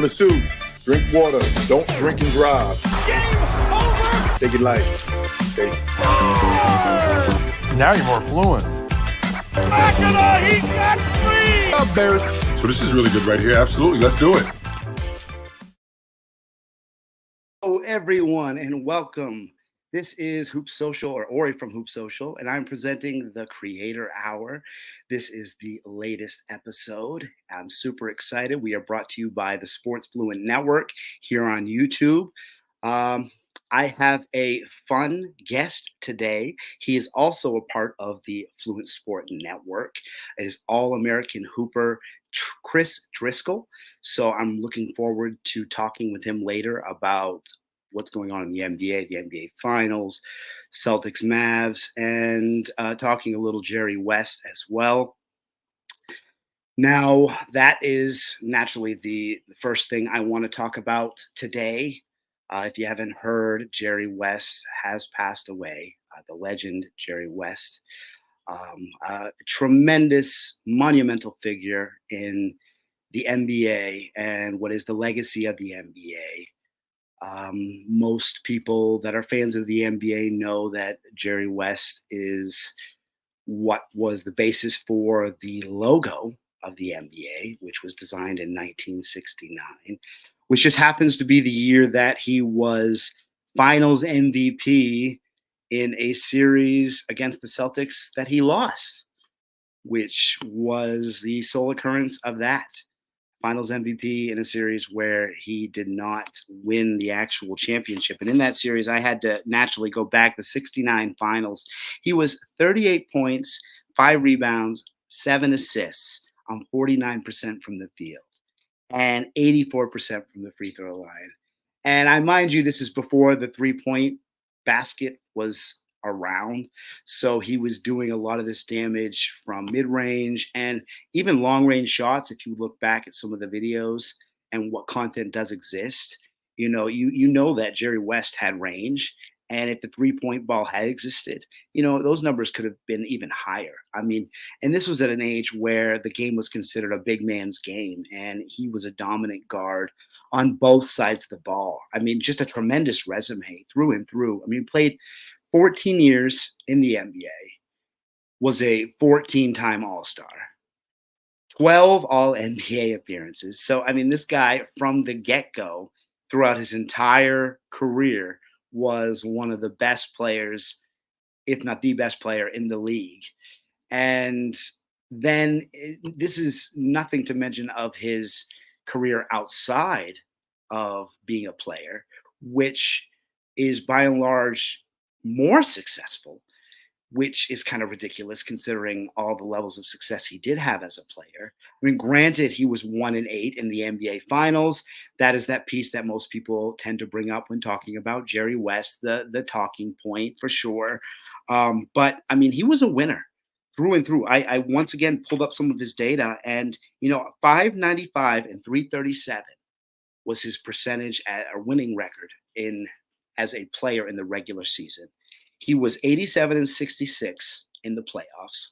Remember, Sue, drink water. Don't drink and drive. Game over! Take it light. Okay. Now you're more fluent. Makina, he's got three! Up, Bears. So this is really good right here. Absolutely. Let's do it. Hello, everyone, and welcome. This is Hoop Social, or Ori from Hoop Social, and I'm presenting the Creator Hour. This is the latest episode. I'm super excited. We are brought to you by the Sports Fluent Network here on YouTube. I have a fun guest today. He is also a part of the Fluent Sport Network. It is All-American Hooper Chris Driscoll. So I'm looking forward to talking with him later about what's going on in the NBA Finals, Celtics, Mavs, and talking a little Jerry West as well. Now, that is naturally the first thing I want to talk about today. If you haven't heard, Jerry West has passed away, the legend Jerry West. A tremendous, monumental figure in the NBA and what is the legacy of the NBA. Most people that are fans of the NBA know that Jerry West is what was the basis for the logo of the NBA, which was designed in 1969, which just happens to be the year that he was Finals MVP in a series against the Celtics that he lost, which was the sole occurrence of that. Finals MVP in a series where he did not win the actual championship. And in that series, I had to naturally go back the 69 finals. He was 38 points, 5 rebounds, 7 assists on 49% from the field and 84% from the free throw line. And I mind you, this is before the 3-point basket was around. So he was doing a lot of this damage from mid-range and even long-range shots. If you look back at some of the videos and what content does exist, you know that Jerry West had range. And if the 3-point ball had existed, those numbers could have been even higher. I mean, and this was at an age where the game was considered a big man's game, and he was a dominant guard on both sides of the ball. I mean, just a tremendous resume through and through. I mean, played 14 years in the NBA, was a 14-time All-Star, 12 All-NBA appearances. So, I mean, this guy from the get-go throughout his entire career was one of the best players, if not the best player in the league. And then this is nothing to mention of his career outside of being a player, which is by and large more successful, which is kind of ridiculous considering all the levels of success he did have as a player. I mean, granted, he was 1-8 in the NBA Finals. That is that piece that most people tend to bring up when talking about Jerry West, the talking point for sure. But I mean, he was a winner through and through. I once again pulled up some of his data, and 595 and 337 was his percentage at a winning record as a player in the regular season. He was 87 and 66 in the playoffs.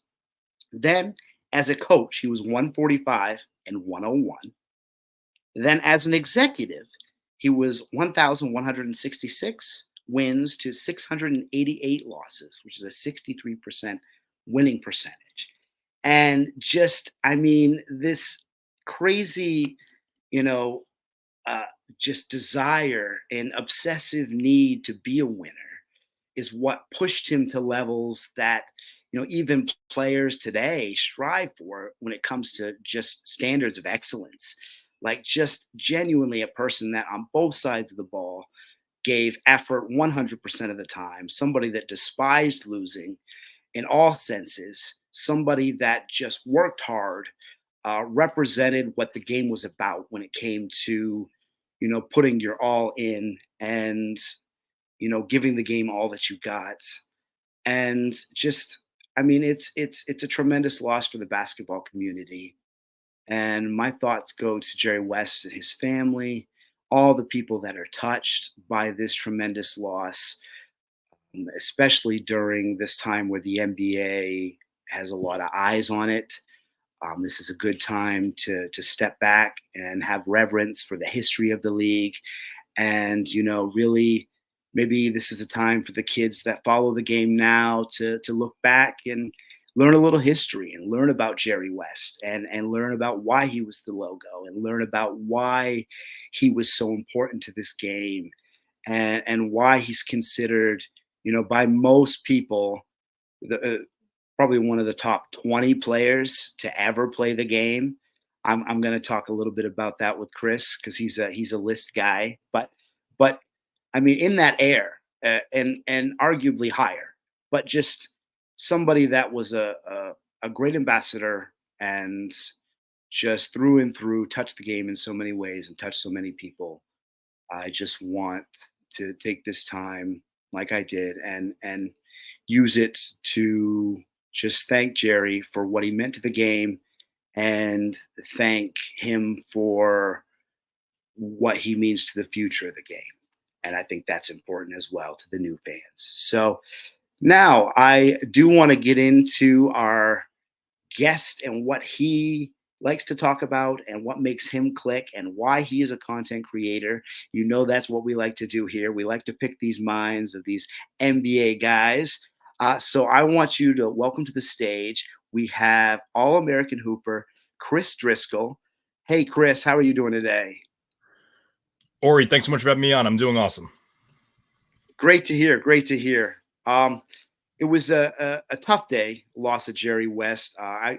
Then as a coach, he was 145 and 101. Then as an executive, he was 1,166 wins to 688 losses, which is a 63% winning percentage. And just, I mean, this crazy, just desire and obsessive need to be a winner is what pushed him to levels that, even players today strive for when it comes to just standards of excellence. Like just genuinely a person that on both sides of the ball gave effort 100% of the time, somebody that despised losing in all senses, somebody that just worked hard, represented what the game was about when it came to, putting your all in and, giving the game all that you got. And just, I mean, it's a tremendous loss for the basketball community. And my thoughts go to Jerry West and his family, all the people that are touched by this tremendous loss, especially during this time where the NBA has a lot of eyes on it. This is a good time to step back and have reverence for the history of the league, and really, maybe this is a time for the kids that follow the game now to look back and learn a little history and learn about Jerry West and learn about why he was the logo and learn about why he was so important to this game and why he's considered, by most people, the, probably one of the top 20 players to ever play the game. I'm going to talk a little bit about that with Chris because he's a list guy, but I mean in that air, and arguably higher, but just somebody that was a great ambassador and just through and through touched the game in so many ways and touched so many people. I just want to take this time, like I did, and use it to just thank Jerry for what he meant to the game and thank him for what he means to the future of the game. And I think that's important as well to the new fans. So now I do want to get into our guest and what he likes to talk about and what makes him click and why he is a content creator. That's what we like to do here. We like to pick these minds of these NBA guys. So I want you to welcome to the stage. We have All-American hooper Chris Driscoll. Hey, Chris, how are you doing today? Ori, thanks so much for having me on. I'm doing awesome. Great to hear. Great to hear. It was a tough day, loss of Jerry West. I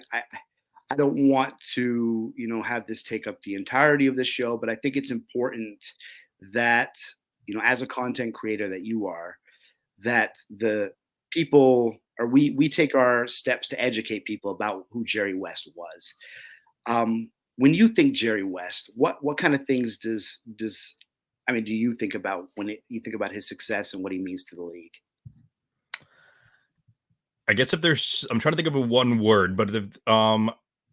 don't want to, have this take up the entirety of the show, but I think it's important that, as a content creator that you are, that the people or we take our steps to educate people about who Jerry West was. When you think Jerry West, what kind of things do you think about when you think about his success and what he means to the league? I guess I'm trying to think of a one word, but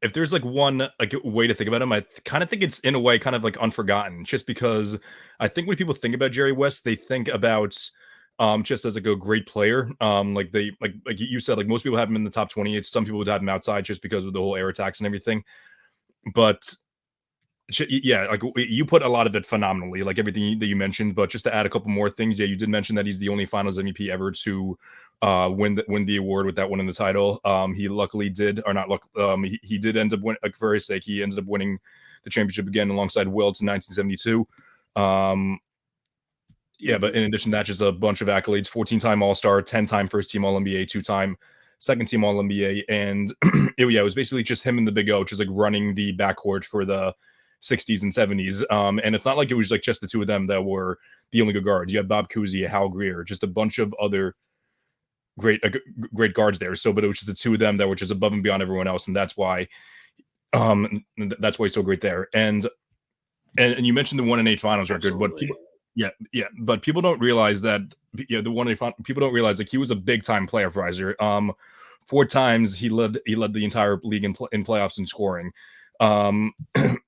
if there's like one way to think about him, I kind of think it's in a way kind of like unforgotten, just because I think when people think about Jerry West, they think about just as like a great player. Like you said, like most people have him in the top 28. Some people would have him outside just because of the whole air attacks and everything. But yeah, like you put a lot of it phenomenally, like everything that you mentioned. But just to add a couple more things, yeah, you did mention that he's the only Finals MVP ever to win the award with that one in the title. He luckily did, or not luck. He did end up winning. Like for his sake, he ended up winning the championship again alongside Wilt in 1972. Yeah, but in addition to that, just a bunch of accolades: 14-time All-Star, 10-time First-Team All-NBA, 2-time Second-Team All-NBA, and it was basically just him and the Big O, just like running the backcourt for the 60s and 70s. And it's not like it was like just the two of them that were the only good guards. You had Bob Cousy, Hal Greer, just a bunch of other great guards there. So, but it was just the two of them that were just above and beyond everyone else, and that's why he's so great there. And you mentioned the 1-8 finals record, but people, but people don't realize that the 1-8 people don't realize like he was a big time player for Iser. 4 times he led the entire league in playoffs in scoring. I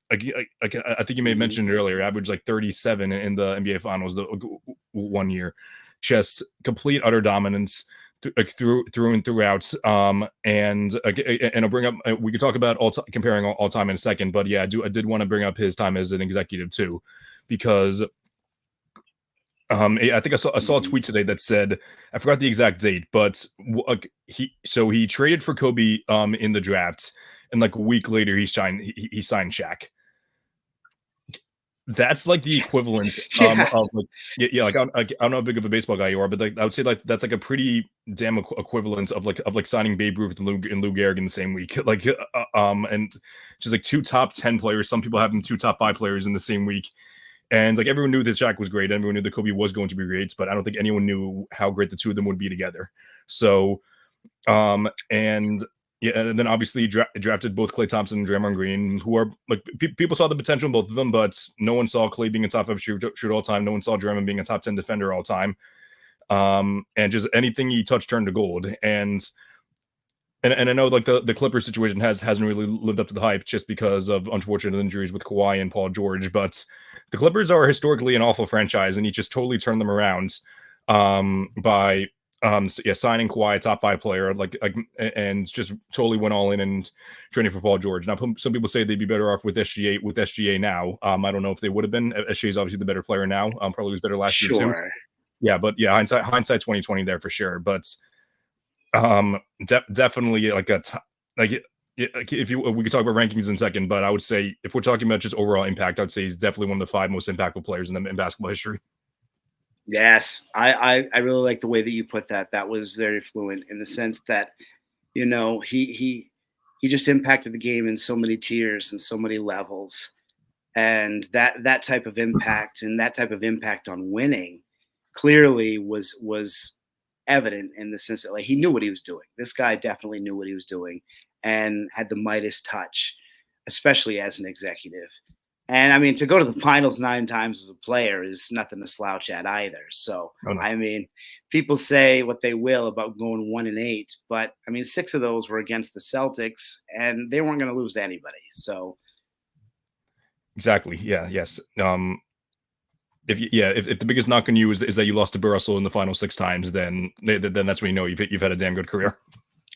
think you may have mentioned it earlier, averaged like 37 in the NBA finals the 1 year. Just complete utter dominance through and throughout. And I'll bring up, we could talk about comparing all time in a second, but yeah, I did want to bring up his time as an executive too, because I think I saw a tweet today that said, I forgot the exact date, but he traded for Kobe in the draft, and like a week later he signed Shaq. That's like the equivalent of like like I don't know how big of a baseball guy you are, but like I would say like that's like a pretty damn equivalent of like signing Babe Ruth and Lou Gehrig in the same week. Like and just like 2 top 10 players. Some people have them 2 top 5 players in the same week. And like everyone knew that Shaq was great. Everyone knew that Kobe was going to be great, but I don't think anyone knew how great the two of them would be together. So, and then obviously drafted both Klay Thompson and Draymond Green, who are like people saw the potential in both of them, but no one saw Klay being a top 5 shooter all time. No one saw Draymond being a top 10 defender all time. And just anything he touched turned to gold. And I know like the Clippers situation hasn't really lived up to the hype just because of unfortunate injuries with Kawhi and Paul George, but the Clippers are historically an awful franchise, and he just totally turned them around by So yeah, signing Kawhi, top 5 player, and just totally went all in and training for Paul George. Now, some people say they'd be better off with SGA now. I don't know if they would have been. SGA is obviously the better player now. Probably was better last year too. Sure. Yeah, but yeah, hindsight 2020 there for sure. But definitely like if you we could talk about rankings in a second, but I would say if we're talking about just overall impact, I'd say he's definitely one of the 5 most impactful players in basketball history. Yes, I really like the way that you put that. That was very fluent in the sense that, he just impacted the game in so many tiers and so many levels, and that type of impact and that type of impact on winning clearly was evident in the sense that, like, he knew what he was doing. This guy definitely knew what he was doing and had the Midas touch, especially as an executive. And I mean, to go to the finals 9 times as a player is nothing to slouch at either. So, Oh no. I mean, people say what they will about going 1-8, but I mean, 6 of those were against the Celtics, and they weren't going to lose to anybody. So, Exactly. Yeah. Yes. If the biggest knock on you is that you lost to Bill Russell in the final 6 times, then that's when you know you've had a damn good career.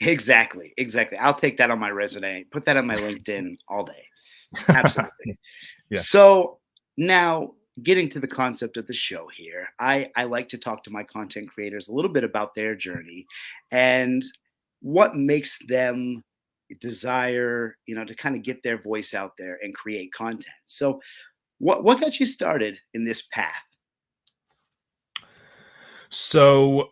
exactly. I'll take that on my resume, put that on my LinkedIn all day. Absolutely. Yeah. So now getting to the concept of the show here, I like to talk to my content creators a little bit about their journey and what makes them desire, to kind of get their voice out there and create content. So what got you started in this path? So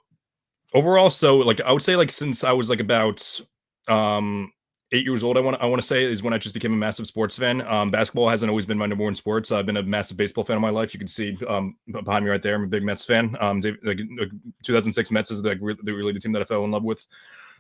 overall, like I would say, like since I was like about 8 years old, I want to say is when I just became a massive sports fan. Basketball hasn't always been my number one sport. So I've been a massive baseball fan of my life. You can see behind me right there. I'm a big Mets fan. 2006 Mets is really the team that I fell in love with.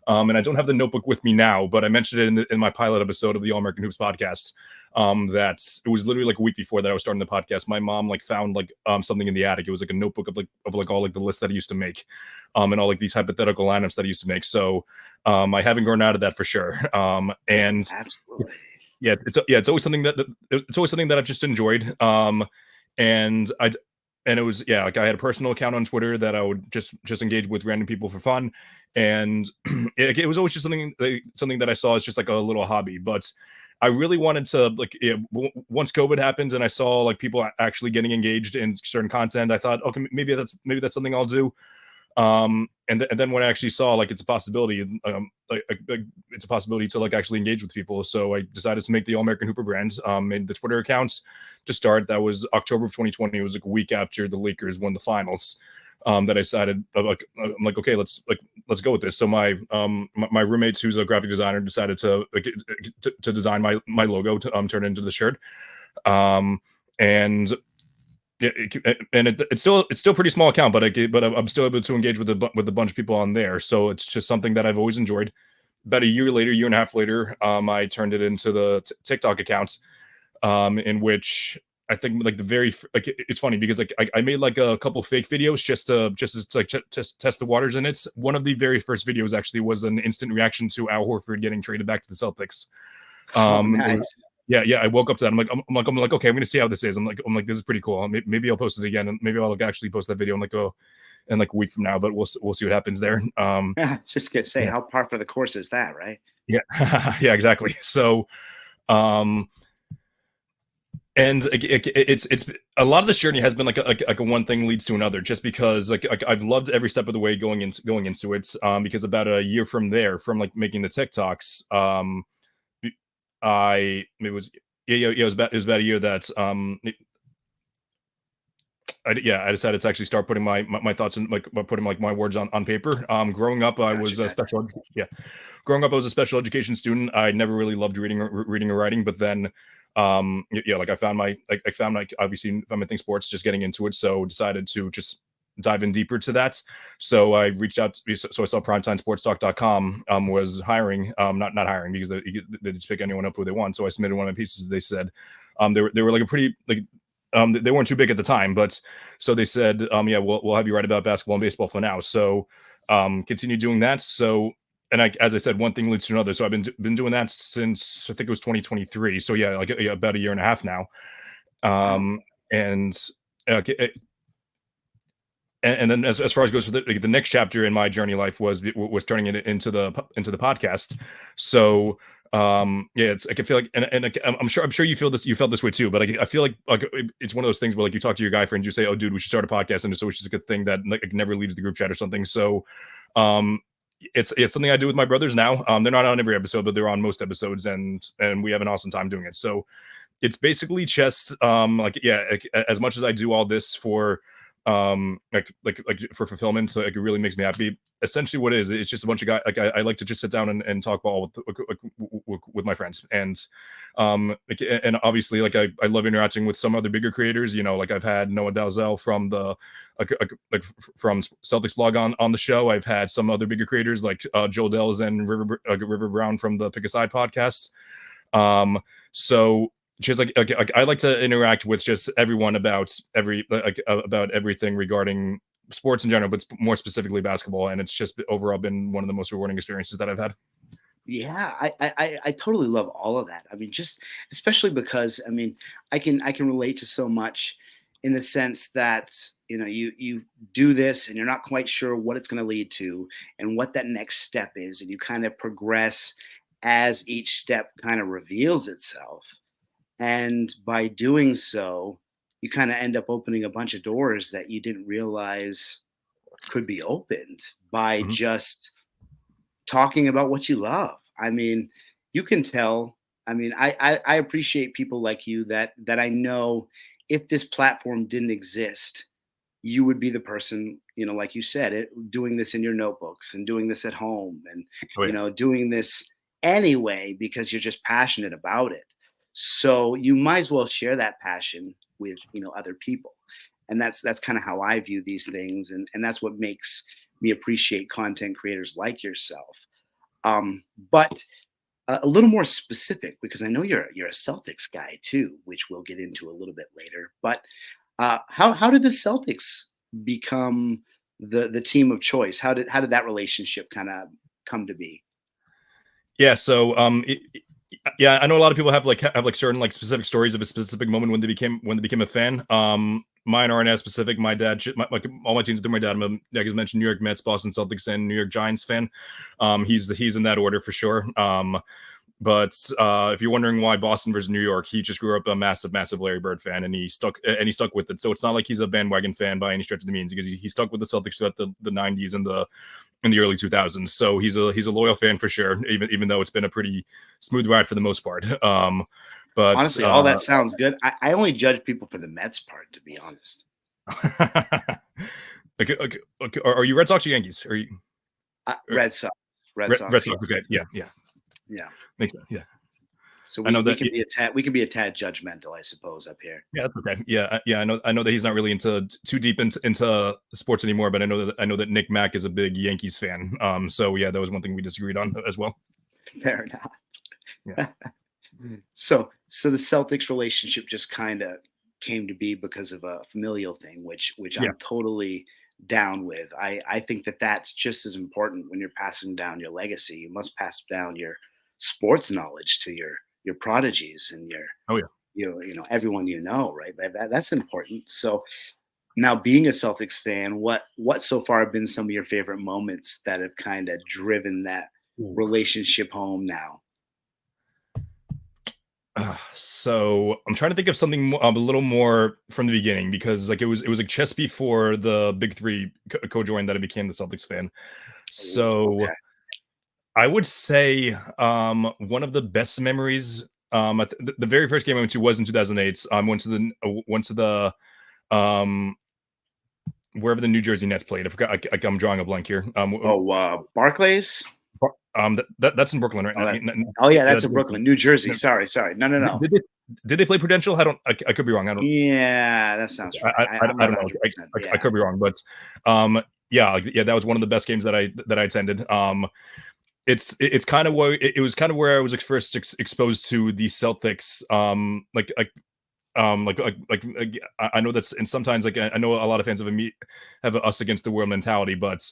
And I don't have the notebook with me now, but I mentioned it in my pilot episode of the All American Hoops podcast. That it was literally like a week before that I was starting the podcast. My mom found something in the attic. It was like a notebook of all the lists that I used to make, and all these hypothetical lineups that I used to make. So I haven't grown out of that for sure. And Absolutely. yeah, it's always something that I've just enjoyed. And it was I had a personal account on Twitter that I would just engage with random people for fun, and it was always just something that I saw as just like a little hobby. But I really wanted to once COVID happened and I saw people actually getting engaged in certain content, I thought, okay, maybe that's something I'll do. And then when I actually saw it's a possibility, it's a possibility to actually engage with people. So I decided to make the All American Hooper brands, made the Twitter accounts to start. That was October of 2020. It was a week after the Lakers won the finals. That I decided I'm like, okay, let's go with this. So my roommates, who's a graphic designer, decided to design my logo to turn it into the shirt. And yeah, it's still pretty small account, but I'm still able to engage with a bunch of people on there. So it's just something that I've always enjoyed. About a year and a half later, I turned it into the TikTok account, in which I think it's funny because I made a couple fake videos just to test the waters in it. One of the very first videos actually was an instant reaction to Al Horford getting traded back to the Celtics. Nice. Yeah. I woke up to that. I'm like, okay, I'm gonna see how this is. I'm like, this is pretty cool. Maybe I'll post it again, and maybe I'll actually post that video in a week from now. But we'll see what happens there. Just gonna say, how par for the course is that, right? Yeah, yeah, exactly. So, and it's a lot of this journey has been like a one thing leads to another, just because I've loved every step of the way going into it. Because about a year from there, from making the TikToks, it was about a year that I decided to actually start putting my thoughts and putting my words on paper. Growing up, I was a special special education student. I never really loved reading or writing, but then I found obviously I'm in sports, just getting into it, so decided to just dive in deeper to that. So I reached out so I saw primetimesportstalk.com was hiring, not hiring because they just pick anyone up who they want. So I submitted one of my pieces. They said they were a pretty they weren't too big at the time, but so they said we'll have you write about basketball and baseball for now. So continue doing that. So as I said, one thing leads to another. So I've been doing that since I think it was 2023. So about a year and a half now. And and then as far as goes for the next chapter in my journey life was turning it into the podcast. So yeah, it's like I feel like, and like, I'm sure you felt this way too, but I feel like it's one of those things where like you talk to your guy friend, you say, oh dude, we should start a podcast, and so which is a good thing that like never leaves the group chat or something. So it's something I do with my brothers now. They're not on every episode, but they're on most episodes, and we have an awesome time doing it. So it's basically just like, yeah, like, as much as I do all this for like for fulfillment, so it really makes me happy. Essentially what it is, it's just a bunch of guys. Like I like to just sit down and talk ball with my friends, and like, and obviously like I love interacting with some other bigger creators, you know, like I've had Noah Dalzell from the like from Celtics blog on the show. I've had some other bigger creators like Joel Dells and River Brown from the Pick a Side podcast. So just like I like to interact with just everyone about everything regarding sports in general, but more specifically basketball, and it's just overall been one of the most rewarding experiences that I've had. Yeah, I totally love all of that. I mean, just especially because I mean, I can relate to so much in the sense that you do this and you're not quite sure what it's going to lead to and what that next step is, and you kind of progress as each step kind of reveals itself. And by doing so, you kind of end up opening a bunch of doors that you didn't realize could be opened by Mhm. just talking about what you love. I mean, you can tell. I mean, I appreciate people like you that I know if this platform didn't exist, you would be the person, like you said, doing this in your notebooks and doing this at home and, Oh yeah. doing this anyway because you're just passionate about it. So you might as well share that passion with, other people. And that's kind of how I view these things. And that's what makes me appreciate content creators like yourself. But a little more specific, because I know you're a Celtics guy too, which we'll get into a little bit later. But how did the Celtics become the team of choice? How did that relationship kind of come to be? Yeah. So yeah, I know a lot of people have like certain like specific stories of a specific moment when they became a fan. Mine aren't as specific. My dad, like all my teams through my dad. I'm like I mentioned, New York Mets, Boston Celtics, and New York Giants fan. He's in that order for sure. But if you're wondering why Boston versus New York, he just grew up a massive Larry Bird fan, and he stuck with it. So it's not like he's a bandwagon fan by any stretch of the means, because he stuck with the Celtics throughout the 90s and in the early 2000s. So he's a loyal fan for sure, even though it's been a pretty smooth ride for the most part. But Honestly, all that sounds good. I only judge people for the Mets part, to be honest. okay, are you Red Sox or Yankees? Are you Red Sox? Red Sox. Red Sox. Okay, yeah. Yeah. Makes sense. Yeah. So I know that we can be a tad judgmental, I suppose, up here. Yeah, that's okay. Yeah. I know that he's not really too deep into sports anymore, but I know that Nick Mack is a big Yankees fan. So yeah, that was one thing we disagreed on as well. Fair enough. Yeah. So the Celtics relationship just kind of came to be because of a familial thing, which Yeah. I'm totally down with. I think that's just as important when you're passing down your legacy. You must pass down your sports knowledge to your prodigies and your Oh yeah. everyone right? That's important. So now, being a Celtics fan, what so far have been some of your favorite moments that have kind of driven that Ooh. relationship home now? So I'm trying to think of something a little more from the beginning, because like it was like just before the big three co-joined that I became the Celtics fan. So Okay. I would say one of the best memories, the very first game I went to was in 2008. Went to the wherever the New Jersey Nets played. I forgot. I'm drawing a blank here. Barclays. That's in Brooklyn, right? That's in Brooklyn, New Jersey. Sorry. No. Did they play Prudential? I could be wrong. I don't. Yeah, that sounds right. I don't know. I could be wrong, but yeah, that was one of the best games that I attended. It's kind of where it was kind of where I was first exposed to the Celtics. I know that's, and sometimes like I know a lot of fans have a us against the world mentality, but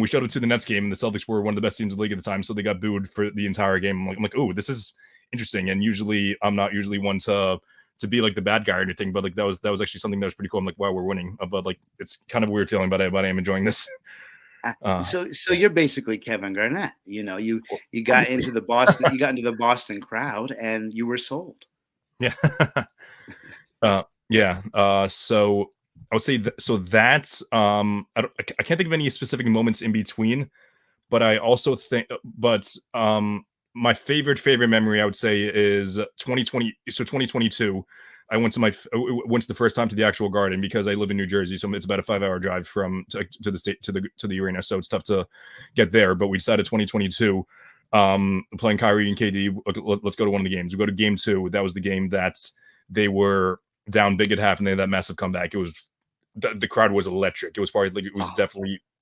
we showed up to the Nets game and the Celtics were one of the best teams in the league at the time, so they got booed for the entire game. I'm like, oh, this is interesting. And usually I'm not one to to be like the bad guy or anything, but like that was actually something that was pretty cool. I'm like, wow, we're winning, but like it's kind of a weird feeling, but I am enjoying this. So you're basically Kevin Garnett. You know, you got Obviously. into the Boston crowd, and you were sold. Yeah. Yeah. So I would say so that's I can't think of any specific moments in between, but I also think my favorite memory I would say is 2020. So 2022, I went the first time to the actual Garden because I live in New Jersey, so it's about a 5-hour drive to the state to the arena, so it's tough to get there. But we decided 2022, playing Kyrie and KD. Let's go to one of the games. We go to game 2. That was the game that they were down big at half, and they had that massive comeback. It was the crowd was electric. It was probably like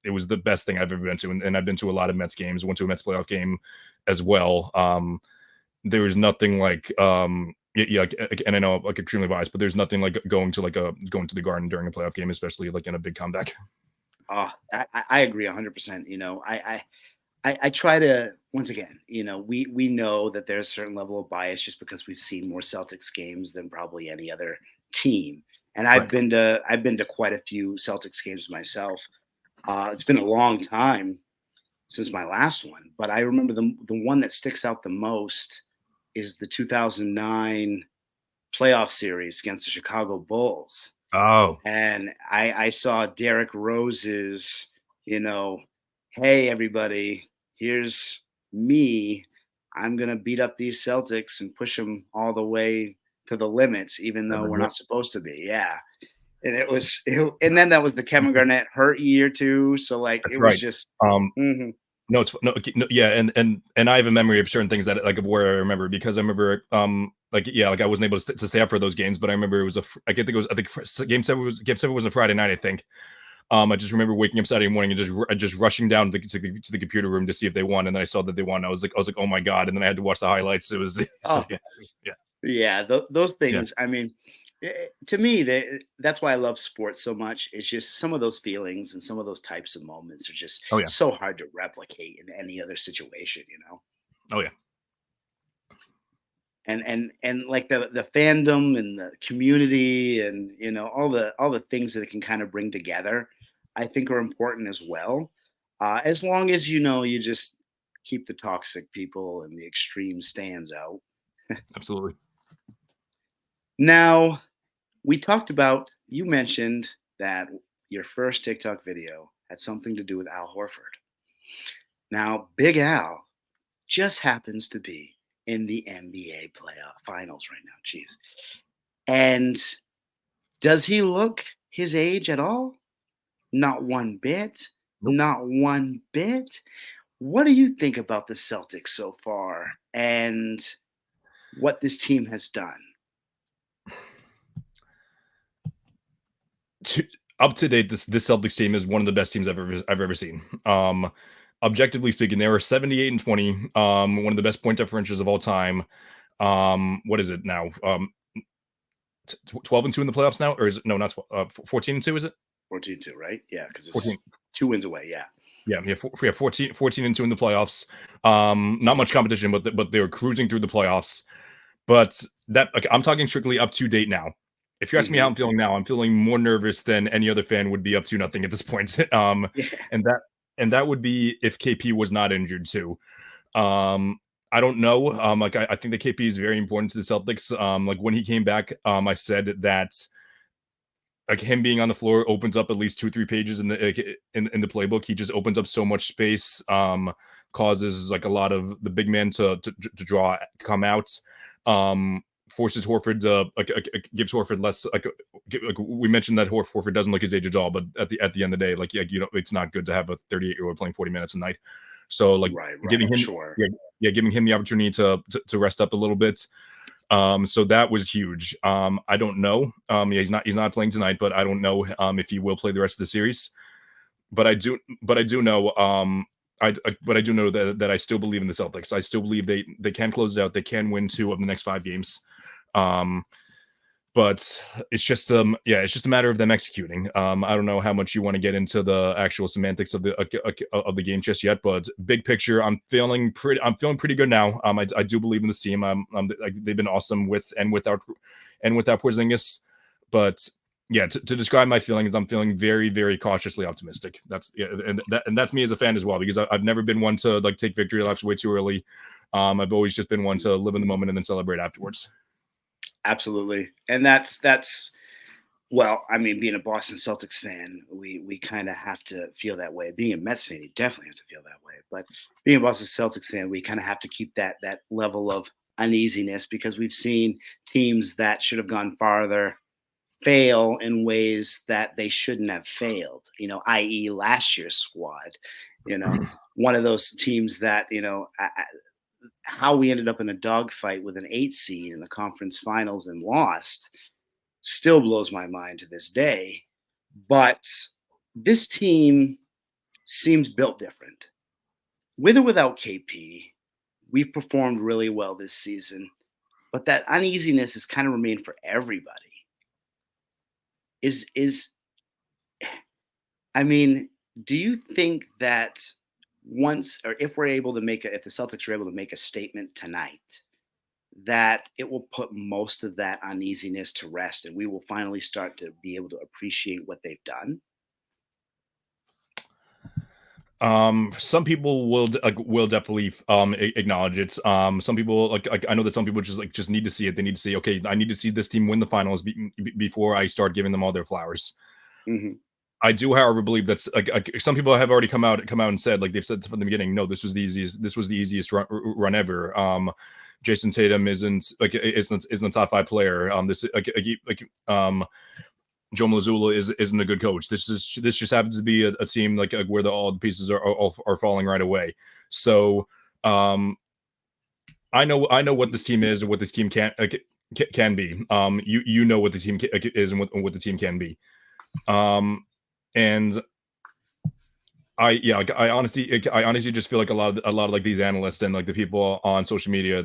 it was the best thing I've ever been to, and I've been to a lot of Mets games. Went to a Mets playoff game as well. There was nothing like and I know like extremely biased, but there's nothing like going to the Garden during a playoff game, especially like in a big comeback. Oh, I agree 100%. You know, I try to, once again, you know, we know that there's a certain level of bias just because we've seen more Celtics games than probably any other team. And I've been to quite a few Celtics games myself. It's been a long time since my last one, but I remember the one that sticks out the most is the 2009 playoff series against the Chicago Bulls. Oh, And I saw Derrick Rose's, you know, hey, everybody, here's me. I'm going to beat up these Celtics and push them all the way to the limits, even though we're not supposed to be. Yeah. And and then that was the Kevin Garnett hurt year too. So like, that's it right. was just, No, it's no, yeah, and I have a memory of certain things that like of where I remember, because I remember like I wasn't able to stay up for those games, but I remember it was I think game 7 was a Friday night, I think. I just remember waking up Saturday morning and just rushing down to the computer room to see if they won, and then I saw that they won. I was like, oh my god, and then I had to watch the highlights. It was those things. Yeah. I mean, to me, that's why I love sports so much. It's just some of those feelings and some of those types of moments are just so hard to replicate in any other situation, you know? Oh yeah. And like the fandom and the community and, you know, all the things that it can kind of bring together, I think are important as well. As long as, you know, you just keep the toxic people and the extreme stands out. Absolutely. Now, you mentioned that your first TikTok video had something to do with Al Horford. Now, Big Al just happens to be in the NBA playoff finals right now. Jeez. And does he look his age at all? Not one bit. Nope. Not one bit. What do you think about the Celtics so far and what this team has done? Up to date, this Celtics team is one of the best teams I've ever seen. Objectively speaking, they were 78-20, one of the best point differentials of all time. What is it now? 12-2 in the playoffs now, or is it no, not 14-2? Is it 14-2? Right? Yeah, because it's 2 wins away. Yeah. Yeah, 14-2 in the playoffs. Not much competition, but they were cruising through the playoffs. But that I'm talking strictly up to date now. If you ask me how I'm feeling now, I'm feeling more nervous than any other fan would be up to nothing at this point. And that would be if KP was not injured too. I don't know. Like I think that KP is very important to the Celtics. Like when he came back, I said that like him being on the floor opens up at least 2-3 pages in the playbook. He just opens up so much space, causes like a lot of the big men to come out, forces Horford gives Horford less. Like we mentioned that Horford doesn't look his age at all, but at the end of the day, like you know, it's not good to have a 38-year-old playing 40 minutes a night. So like giving him giving him the opportunity to rest up a little bit. So that was huge. I don't know. He's not playing tonight, but I don't know if he will play the rest of the series. But I do know. But I do know that I still believe in the Celtics. I still believe they can close it out. They can win 2 of the next 5 games. but it's just it's just a matter of them executing. I don't know how much you want to get into the actual semantics of the game just yet, but big picture, I'm feeling pretty good now. I do believe in this team. They've been awesome with and without Porzingis, but yeah, to describe my feelings, I'm feeling very, very cautiously optimistic. And that's me as a fan as well, because I've never been one to like take victory laps way too early. I've always just been one to live in the moment and then celebrate afterwards. Absolutely. And that's well, I mean, being a Boston Celtics fan, we kind of have to feel that way. Being a Mets fan, you definitely have to feel that way. But being a Boston Celtics fan, we kind of have to keep that level of uneasiness, because we've seen teams that should have gone farther fail in ways that they shouldn't have failed, i.e. last year's squad, one of those teams that, how we ended up in a dogfight with an 8 seed in the conference finals and lost still blows my mind to this day. But this team seems built different. With or without KP, we've performed really well this season, but that uneasiness has kind of remained for everybody. I mean, do you think that once, or if if the Celtics are able to make a statement tonight, that it will put most of that uneasiness to rest and we will finally start to be able to appreciate what they've done? Some people will definitely acknowledge it. Some people I know that some people just need to see it. They need to say, okay, I need to see this team win the finals before I start giving them all their flowers. Mm-hmm. I do, however, believe that's some people have already come out and said, like they've said from the beginning, no, this was the easiest run ever. Jason Tatum isn't a top 5 player. Joe Mazzulla isn't a good coach. This just happens to be a team where all the pieces are falling right away. So I know what this team is and what this team can be. You know what the team is and what the team can be. And I honestly just feel like a lot of like these analysts and like the people on social media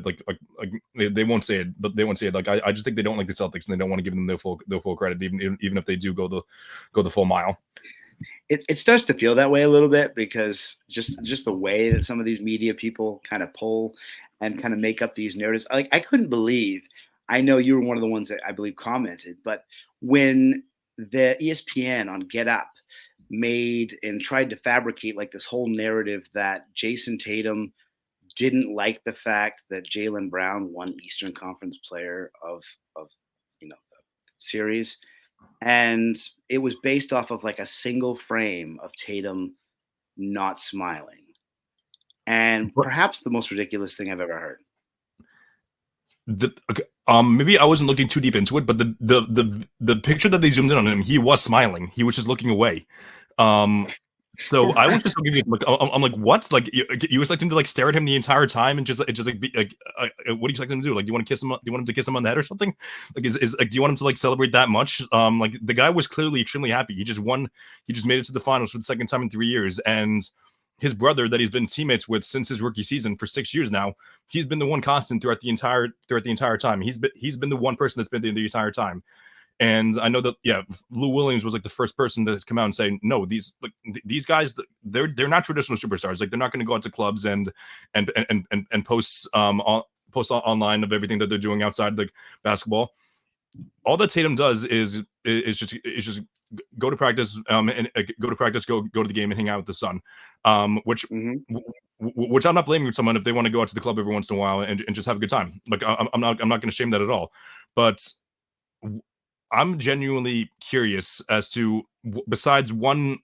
they won't say it, but they won't say it. Like I just think they don't like the Celtics and they don't want to give them their full credit, even if they do go the full mile. It starts to feel that way a little bit, because just the way that some of these media people kind of pull and kind of make up these narratives. Like, I couldn't believe, I know you were one of the ones that I believe commented, but when the ESPN on Get Up made and tried to fabricate like this whole narrative that Jason Tatum didn't like the fact that Jaylen Brown won Eastern Conference Player of the series, and it was based off of like a single frame of Tatum not smiling, and perhaps the most ridiculous thing I've ever heard. Maybe I wasn't looking too deep into it, but the picture that they zoomed in on him, he was smiling. He was just looking away. So I was just looking like, I'm like, what? Like you expect him to like stare at him the entire time and just like be like, what do you expect him to do? Like, do you want to kiss him? Do you want him to kiss him on the head or something? Like, is like, do you want him to like celebrate that much? Like the guy was clearly extremely happy. He just won. He just made it to the finals for the second time in 3 years, and his brother that he's been teammates with since his rookie season for 6 years now, he's been the one constant throughout the entire time. He's been the one person that's been there the entire time. And I know that, Lou Williams was like the first person to come out and say, no, these guys, they're not traditional superstars. Like, they're not going to go out to clubs and post online of everything that they're doing outside the basketball. All that Tatum does is just go to practice, and go to the game and hang out with the son, which I'm not blaming someone if they want to go out to the club every once in a while and just have a good time. Like, I'm not going to shame that at all, but I'm genuinely curious as to, besides one,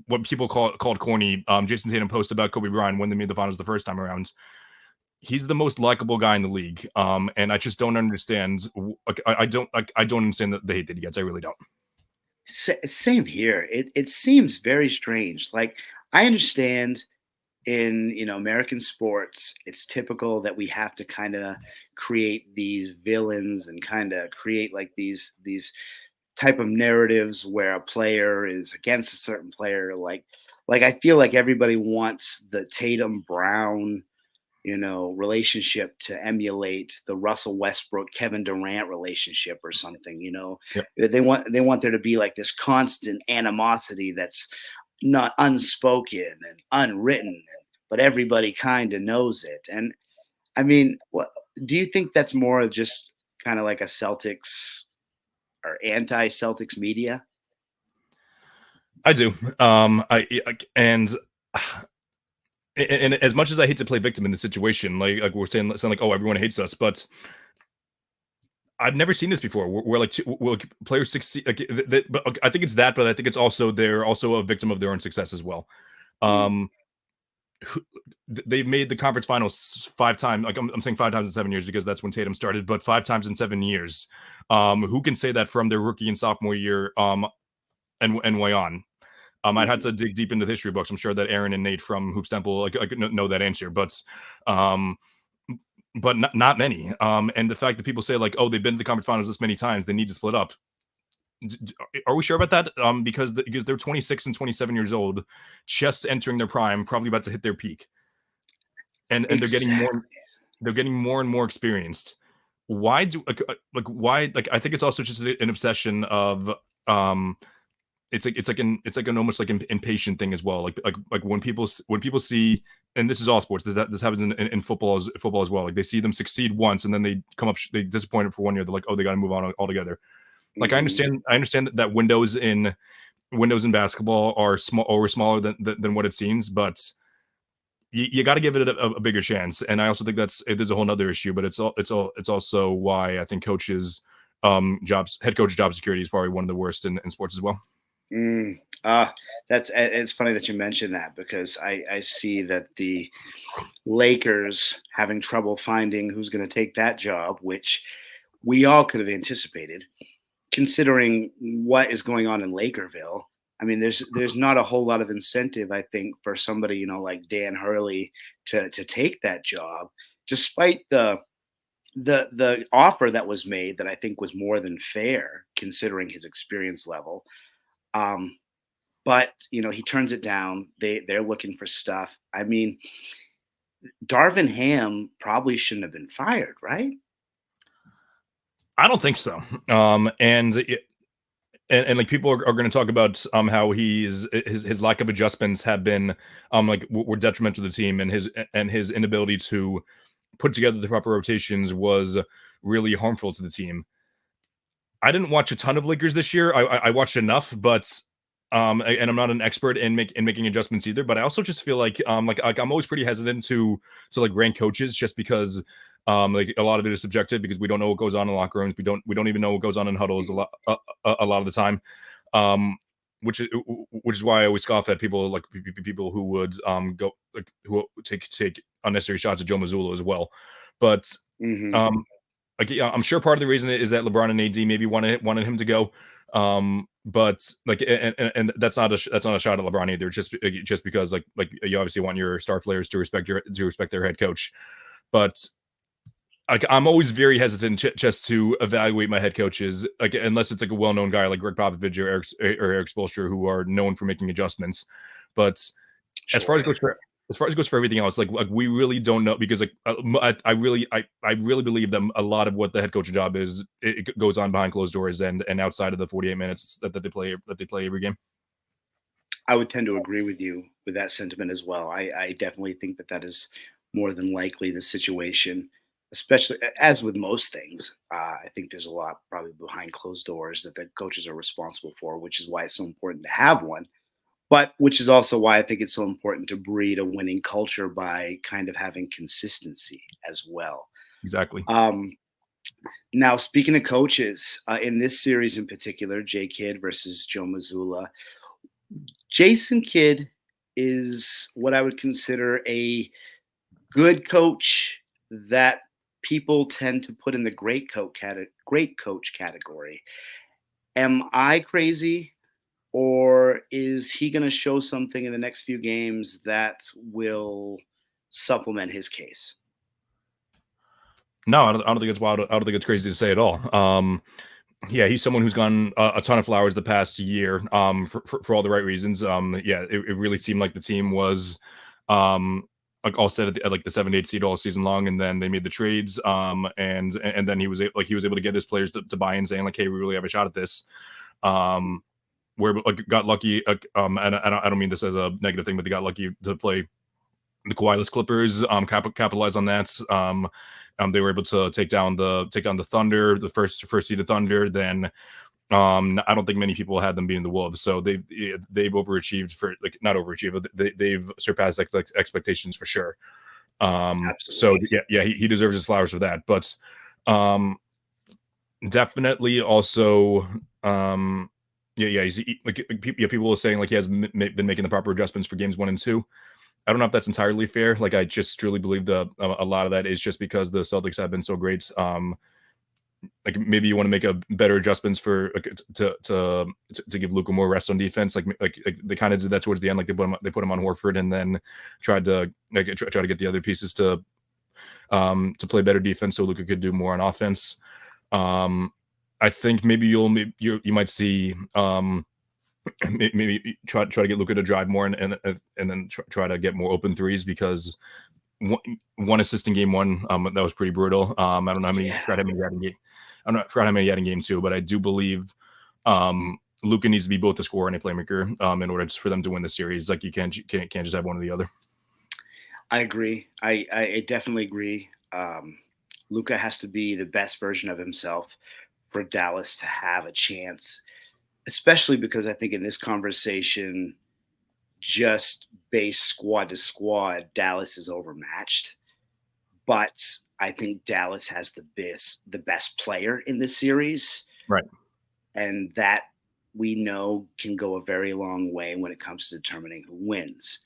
what people called corny, Jason Tatum post about Kobe Bryant when they made the finals the first time around. He's the most likable guy in the league, and I just don't understand. I don't understand the hate that he gets. I really don't. Same here. It seems very strange. Like, I understand in American sports, it's typical that we have to kind of create these villains and kind of create like these type of narratives where a player is against a certain player. Like I feel like everybody wants the Tatum Brown relationship to emulate the Russell Westbrook Kevin Durant relationship or something. Yep. They want there to be like this constant animosity that's not unspoken and unwritten, but everybody kind of knows it. And I mean, what do you think that's more of just kind of like a Celtics or anti-Celtics media? I do. And as much as I hate to play victim in this situation, like we're saying like, oh, everyone hates us, but I've never seen this before. Where like players succeed. But I think it's that, but I think it's also they're also a victim of their own success as well. They've made the conference finals 5 times. Like I'm saying 5 times in 7 years because that's when Tatum started, but 5 times in 7 years. Who can say that from their rookie and sophomore year? And way on. I'd have to dig deep into the history books. I'm sure that Aaron and Nate from Hoops Temple know that answer, but not many. And the fact that people say like, oh, they've been to the conference finals this many times, they need to split up. Are we sure about that? Because they're 26 and 27 years old, just entering their prime, probably about to hit their peak, and they're getting more and more experienced. Why do why I think it's also just an obsession of it's like an almost like an impatient thing as well. Like when people see, and this is all sports. This happens in football as well. Like they see them succeed once, and then they they disappointed for 1 year. They're like, oh, they got to move on altogether. Like I understand that windows in basketball are smaller than what it seems, but you got to give it a bigger chance. And I also think there's a whole other issue, but it's also why I think head coach job security is probably one of the worst in sports as well. It's funny that you mentioned that because I see that the Lakers having trouble finding who's going to take that job, which we all could have anticipated, considering what is going on in Lakerville. I mean, there's not a whole lot of incentive, I think, for somebody like Dan Hurley to take that job, despite the offer that was made that I think was more than fair considering his experience level. But he turns it down. They're looking for stuff. I mean, Darvin Ham probably shouldn't have been fired, right? I don't think so. And like people are going to talk about how his lack of adjustments have been were detrimental to the team, and his inability to put together the proper rotations was really harmful to the team. I didn't watch a ton of Lakers this year. I watched enough, but and I'm not an expert in making adjustments either. But I also just feel like I'm always pretty hesitant to rank coaches just because a lot of it is subjective because we don't know what goes on in locker rooms. We don't even know what goes on in huddles a lot of the time. Which is why I always scoff at people who would who take unnecessary shots at Joe Mazzulla as well. But I'm sure part of the reason is that LeBron and AD maybe wanted him to go. But and that's not a shot at LeBron either. Just because you obviously want your star players to respect their head coach. But I'm always very hesitant just to evaluate my head coaches, unless it's a well-known guy like Greg Popovich or Eric Spoelstra, who are known for making adjustments. But sure. As far as it goes for everything else, we really don't know because I really believe that a lot of what the head coach job is, it goes on behind closed doors and outside of the 48 minutes that they play every game. I would tend to agree with you with that sentiment as well. I definitely think that is more than likely the situation, especially as with most things. I think there's a lot probably behind closed doors that the coaches are responsible for, which is why it's so important to have one. But which is also why I think it's so important to breed a winning culture by kind of having consistency as well. Exactly. Now, speaking of coaches, in this series in particular, Jay Kidd versus Joe Mazzulla, Jason Kidd is what I would consider a good coach that people tend to put in the great coach category. Am I crazy? Or is he going to show something in the next few games that will supplement his case? No, I don't think it's wild. I don't think it's crazy to say at all. Yeah, he's someone who's gotten a ton of flowers the past year for all the right reasons. Yeah, it really seemed like the team was like all set at like the 7-8 seed all season long, and then they made the trades. And then he was able to get his players to buy in, saying like, hey, we really have a shot at this. Where like got lucky. And I don't mean this as a negative thing, but they got lucky to play the Kawhi-less Clippers. Capitalize on that. They were able to take down the Thunder, the first seeded Thunder. Then I don't think many people had them beating the Wolves, so they've overachieved for like not overachieved, but they've surpassed like expectations for sure. So yeah, he deserves his flowers for that. But definitely also people were saying like he has been making the proper adjustments for games 1 and 2. I don't know if that's entirely fair. Like I just truly believe a lot of that is just because the Celtics have been so great. Like maybe you want to make a better adjustments for to give Luka more rest on defense. Like they kind of did that towards the end. Like they put him on Horford and then tried to try to get the other pieces to play better defense so Luka could do more on offense. I think maybe you might see maybe try to get Luka to drive more and then try to get more open threes, because one assist in game 1 that was pretty brutal. I don't know how many I forgot how many he had in game 2, but I do believe Luka needs to be both a scorer and a playmaker in order for them to win the series. Like you can't just have one or the other. I agree. I definitely agree. Luka has to be the best version of himself for Dallas to have a chance, especially because I think in this conversation, just based squad to squad, Dallas is overmatched. But I think Dallas has the best player in this series. Right. And that we know can go a very long way when it comes to determining who wins.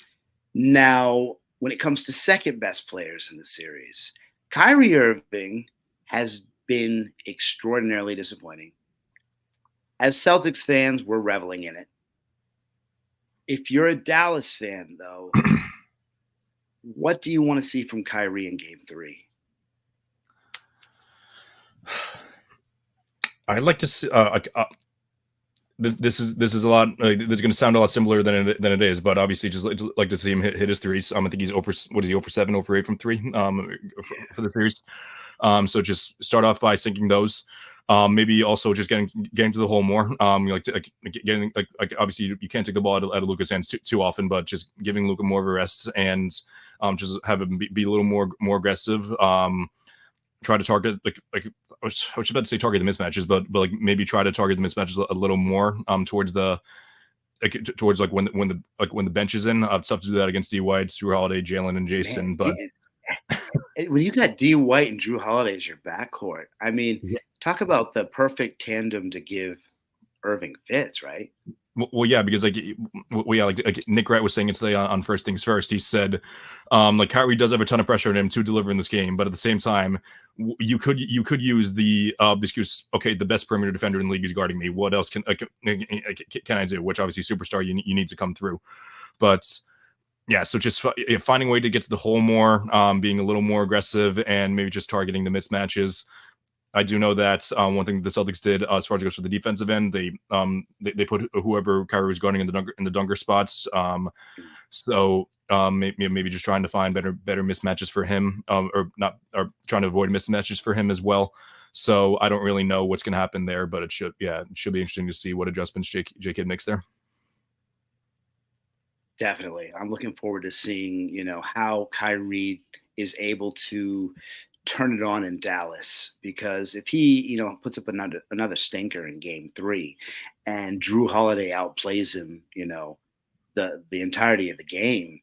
Now, when it comes to second best players in the series, Kyrie Irving has been extraordinarily disappointing. As Celtics fans, we're reveling in it. If you're a Dallas fan, though, what do you want to see from Kyrie in game 3? I'd like to see. This is a lot. This is going to sound a lot similar than it is, but obviously, just like to see him hit his threes. I think he's over. What is he, over 7, over 8 from 3? For the series. So just start off by sinking those. Maybe also just getting to the hole more. Getting obviously you can't take the ball out of Luka's hands too often, but just giving Luka more of a rest and just have him be a little more aggressive. Try to target I was about to say target the mismatches, but like maybe try to target the mismatches a little more towards when the bench is in. I'd tough to do that against D White, Drew Holiday, Jalen, and Jason. But when you got D White and Drew Holiday as your backcourt, I mean, talk about the perfect tandem to give Irving fits, right? Well, yeah, because like Nick Wright was saying it today on First Things First. He said, like Kyrie does have a ton of pressure on him to deliver in this game, but at the same time, you could use the excuse. Okay, the best perimeter defender in the league is guarding me. What else can I do? Which obviously superstar you need to come through, but yeah. So just finding a way to get to the hole more, being a little more aggressive, and maybe just targeting the mismatches. I do know that one thing the Celtics did as far as it goes for the defensive end, they put whoever Kyrie was guarding in the dunker spots. So maybe just trying to find better mismatches for him, or trying to avoid mismatches for him as well. So I don't really know what's going to happen there, but it should be interesting to see what adjustments J-Kid makes there. Definitely, I'm looking forward to seeing how Kyrie is able to turn it on in Dallas, because if he, puts up another stinker in game 3 and Drew Holiday outplays him, the entirety of the game,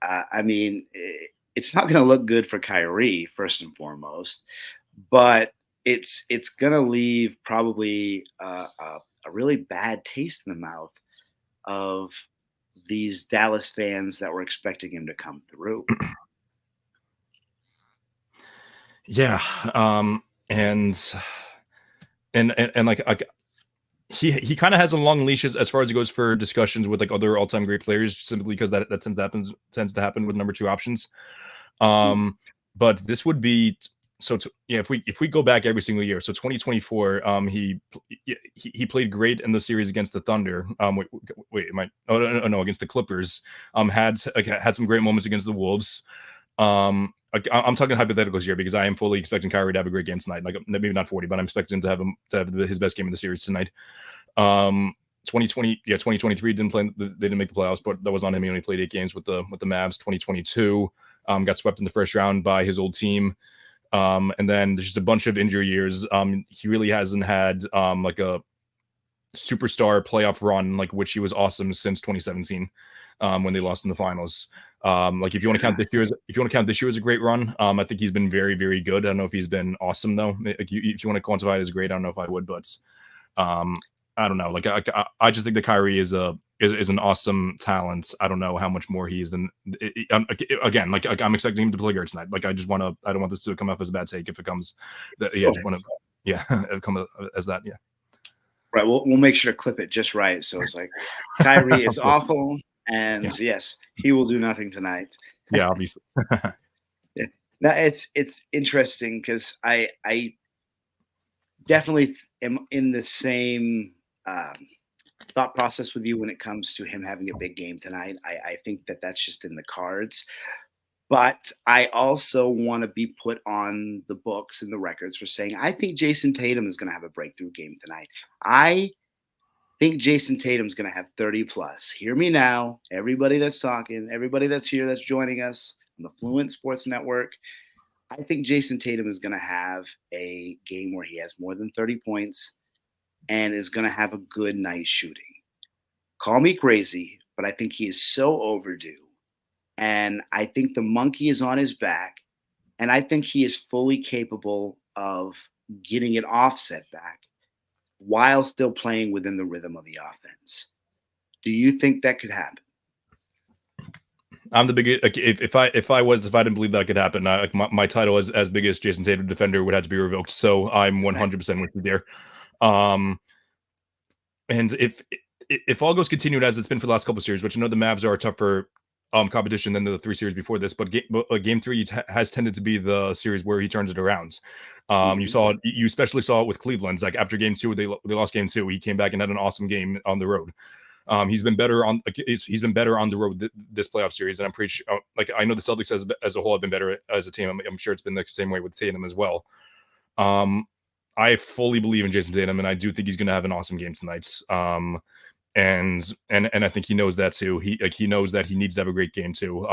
I mean, it's not going to look good for Kyrie first and foremost, but it's going to leave probably a really bad taste in the mouth of these Dallas fans that were expecting him to come through. Yeah, and like he kind of has a long leash as far as it goes for discussions with like other all-time great players, simply because that tends to happen with number 2 options. But this would be if we go back every single year, so 2024, he played great in the series against the Thunder. Against the Clippers. Had some great moments against the Wolves. I'm talking hypotheticals here because I am fully expecting Kyrie to have a great game tonight. Like maybe not 40, but I'm expecting him to have his best game in the series tonight. 2023 didn't play. They didn't make the playoffs, but that was on him. He only played 8 games with the Mavs. 2022 got swept in the first round by his old team. And then there's just a bunch of injury years. He really hasn't had like a superstar playoff run like which he was awesome since 2017 when they lost in the finals. Like if you want to count this year as a great run, I think he's been very, very good. I don't know if he's been awesome though. If you want to quantify it as great, I don't know if I would, but I don't know. Like I just think that Kyrie is an awesome talent. I don't know how much more he is than again. Like I'm expecting him to play great tonight. Like I don't want this to come off as a bad take if it comes. Come as that. Yeah. Right. We'll make sure to clip it just right. So it's like Kyrie is awful, and yes, he will do nothing tonight. Yeah, obviously. Yeah. Now it's interesting because I definitely am in the same thought process with you when it comes to him having a big game tonight. I think that that's just in the cards. But I also want to be put on the books and the records for saying I think Jason Tatum is going to have a breakthrough game tonight. I think Jason Tatum is going to have 30 plus. Hear me now, everybody that's talking, everybody that's here that's joining us on the Fluent Sports Network. I think Jason Tatum is going to have a game where he has more than 30 points and is going to have a good night shooting. Call me crazy, but I think he is so overdue. And I think the monkey is on his back. And I think he is fully capable of getting it offset back while still playing within the rhythm of the offense. Do you think that could happen? I'm the biggest. If I didn't believe that could happen, my title as biggest Jason Tatum defender would have to be revoked. So I'm 100% with you there. And if all goes continued as it's been for the last couple of series, which I know the Mavs are a tougher competition than the 3 series before this, but game 3 has tended to be the series where he turns it around. You especially saw it with Cleveland. Like after game 2, they lost game 2. He came back and had an awesome game on the road. He's been better on the road this playoff series, and I'm pretty sure. I know the Celtics as a whole have been better as a team. I'm sure it's been the same way with Tatum as well. I fully believe in Jason Tatum, and I do think he's going to have an awesome game tonight. And I think he knows that too. He knows that he needs to have a great game too.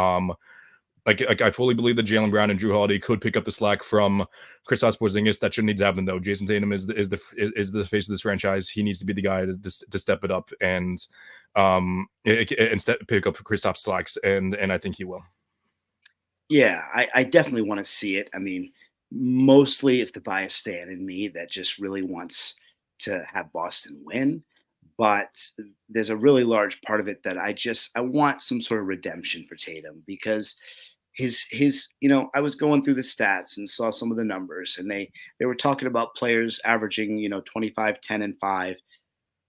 I fully believe that Jaylen Brown and Drew Holiday could pick up the slack from Kristaps Porzingis. That shouldn't need to happen though. Jason Tatum is the face of this franchise. He needs to be the guy to step it up and pick up Kristaps slacks, and I think he will. Yeah, I definitely want to see it. I mean, mostly it's the biased fan in me that just really wants to have Boston win. But there's a really large part of it that I want some sort of redemption for Tatum, because his I was going through the stats and saw some of the numbers, and they were talking about players averaging 25, 10, and 5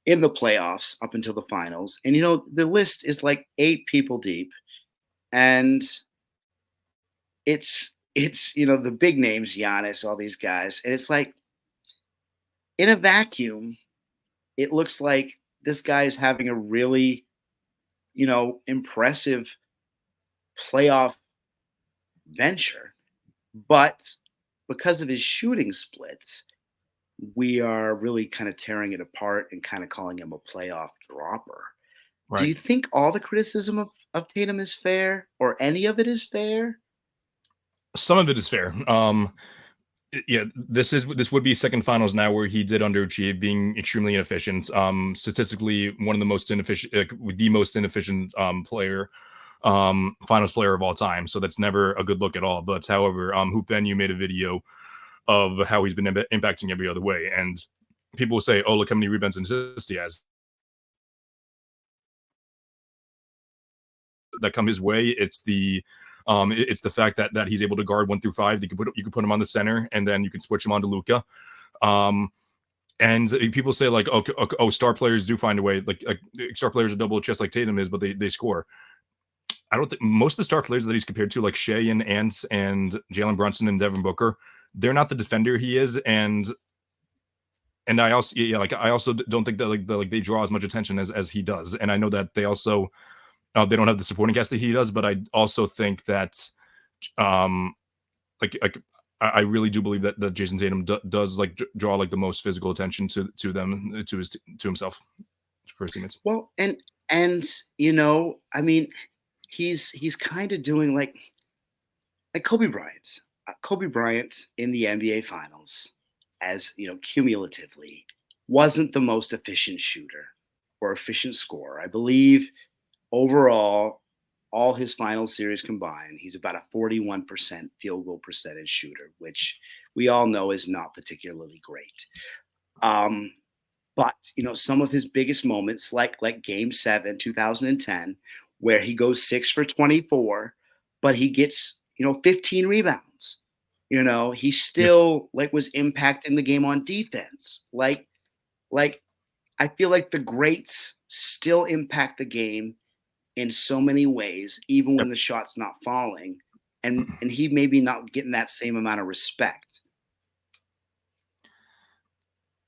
in the playoffs up until the finals. And the list is like 8 people deep, and it's the big names, Giannis, all these guys, and it's like in a vacuum, it looks like this guy is having a really, impressive playoff venture. But because of his shooting splits, we are really kind of tearing it apart and kind of calling him a playoff dropper. Right. Do you think all the criticism of Tatum is fair, or any of it is fair? Some of it is fair. Yeah, this would be second finals now where he did underachieve, being extremely inefficient. Statistically, one of the most inefficient player, finals player of all time. So that's never a good look at all. But however, Hoop Venue made a video of how he's been impacting every other way, and people will say, "Oh, look how many rebounds and assists he has." That come his way. It's the fact that he's able to guard 1 through 5. You can put him on the center, and then you can switch him on to Luka. And people say like, oh, star players do find a way. Like star players are double chest like Tatum is, but they score. I don't think most of the star players that he's compared to, like Shea and Ants and Jalen Brunson and Devin Booker, they're not the defender he is, and I also I also don't think that they draw as much attention as he does, and I know that they also they don't have the supporting cast that he does, but I also think that um like I really do believe that Jason Tatum does draw the most physical attention to them to himself for his teammates. Well, and I mean, he's kind of doing like Kobe Bryant. Kobe Bryant in the NBA Finals, as cumulatively, wasn't the most efficient shooter or efficient scorer. I believe overall, all his final series combined, he's about a 41% field goal percentage shooter, which we all know is not particularly great. But some of his biggest moments, like Game 7, 2010, where he goes 6 for 24, but he gets 15 rebounds. He still was impacting the game on defense. Like I feel like the greats still impact the game in so many ways, even when the shot's not falling, and he maybe not getting that same amount of respect.